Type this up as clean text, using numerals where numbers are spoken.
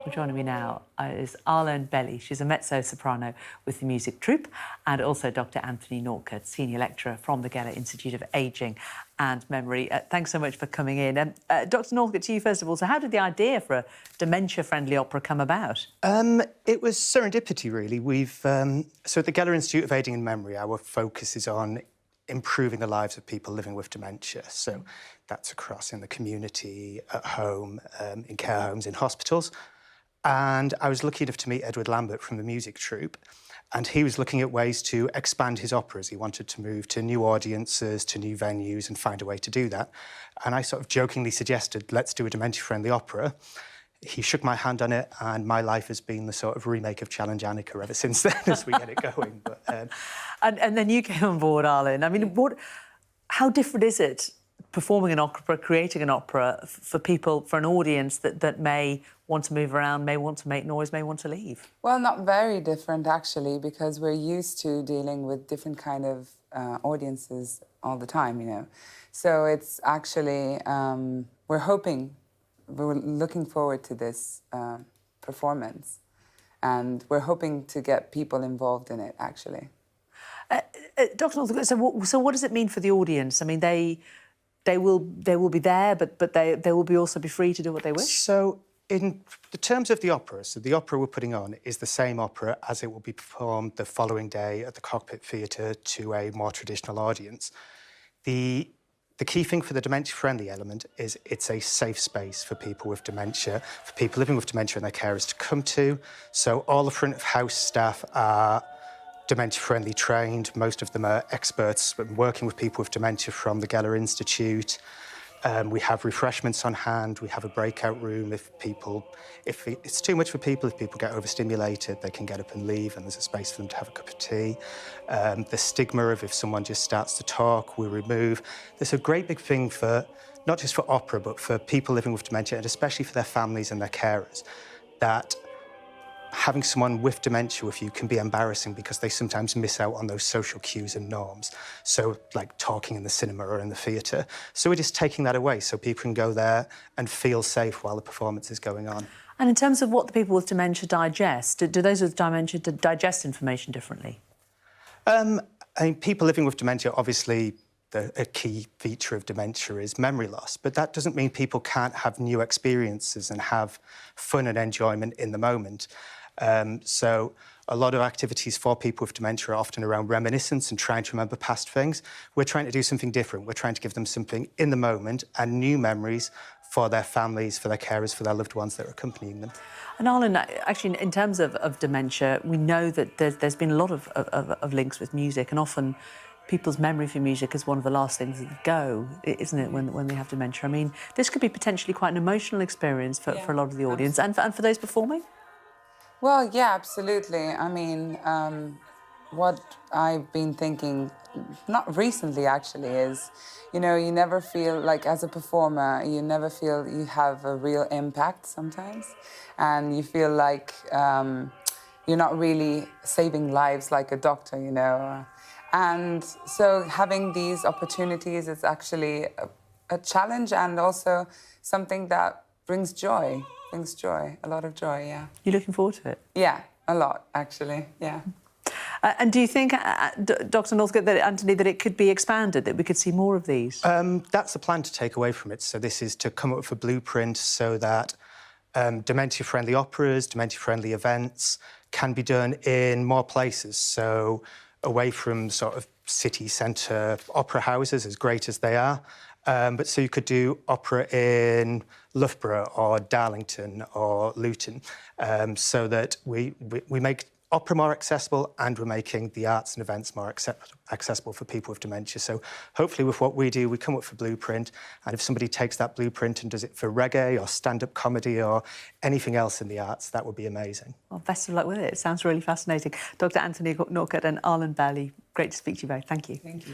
Well, joining me now is Arlen Belly. She's a mezzo-soprano with the music troupe, and also Dr. Anthony Norcott, Senior Lecturer from the Geller Institute of Ageing and Memory. Thanks so much for coming in. Dr. Norcott, to you first of all. So how did the idea for a dementia-friendly opera come about? It was serendipity, really. So at the Geller Institute of Ageing and Memory, our focus is on improving the lives of people living with dementia. So that's across in the community, at home, in care homes, in hospitals. And I was lucky enough to meet Edward Lambert from the music troupe, and he was looking at ways to expand his operas. He wanted to move to new audiences, to new venues, and find a way to do that. And I sort of jokingly suggested, let's do a dementia-friendly opera. He shook my hand on it, and my life has been the sort of remake of Challenge Annika ever since then, as we get it going. But, and then you came on board, Arlen. I mean, how different is it performing an opera, creating an opera for people, for an audience that may want to move around, may want to make noise, may want to leave? Well, not very different, actually, because we're used to dealing with different kind of audiences all the time, you know. So it's actually, we're looking forward to this performance, and we're hoping to get people involved in it, actually. Dr. Norcott, so what does it mean for the audience? I mean, they will be there, but they will also be free to do what they wish? So in the terms of the opera, so the opera we're putting on is the same opera as it will be performed the following day at the Cockpit Theatre to a more traditional audience. The key thing for the dementia-friendly element is it's a safe space for people with dementia, for people living with dementia and their carers to come to. So all the front-of-house staff are dementia-friendly trained. Most of them are experts working with people with dementia from the Geller Institute. We have refreshments on hand. We have a breakout room if it's too much for people, if people get overstimulated, they can get up and leave, and there's a space for them to have a cup of tea. The stigma of if someone just starts to talk, we remove. There's a great big thing for, not just for opera, but for people living with dementia, and especially for their families and their carers, that having someone with dementia with you can be embarrassing because they sometimes miss out on those social cues and norms. So, like talking in the cinema or in the theatre. So we're just taking that away so people can go there and feel safe while the performance is going on. And in terms of what the people with dementia digest, do those with dementia digest information differently? I mean, people living with dementia, obviously, a key feature of dementia is memory loss, but that doesn't mean people can't have new experiences and have fun and enjoyment in the moment. So a lot of activities for people with dementia are often around reminiscence and trying to remember past things. We're trying to do something different. We're trying to give them something in the moment and new memories for their families, for their carers, for their loved ones that are accompanying them. And Arlen, actually, in terms of dementia, we know that there's been a lot of links with music, and often people's memory for music is one of the last things that go, isn't it, when they have dementia? I mean, this could be potentially quite an emotional experience for a lot of the audience, and for those performing? Well, yeah, absolutely. I mean, what I've been thinking, not recently actually, is, you know, you never feel like, as a performer, you never feel you have a real impact sometimes. And you feel like you're not really saving lives like a doctor, you know. And so having these opportunities is actually a challenge, and also something that brings joy. A lot of joy, yeah. You're looking forward to it? Yeah, a lot, actually, yeah. And do you think, Dr. Norcott, that, Anthony, that it could be expanded, that we could see more of these? That's the plan to take away from it. So this is to come up with a blueprint so that dementia-friendly operas, dementia-friendly events can be done in more places. So away from sort of city centre opera houses, as great as they are, but so you could do opera in Loughborough or Darlington or Luton, so that we make opera more accessible, and we're making the arts and events more accessible for people with dementia. So hopefully with what we do, we come up with a blueprint, and if somebody takes that blueprint and does it for reggae or stand-up comedy or anything else in the arts, that would be amazing. Well, best of luck with it. It sounds really fascinating. Dr. Anthony Norcott and Arlen Belly, great to speak to you both. Thank you. Thank you.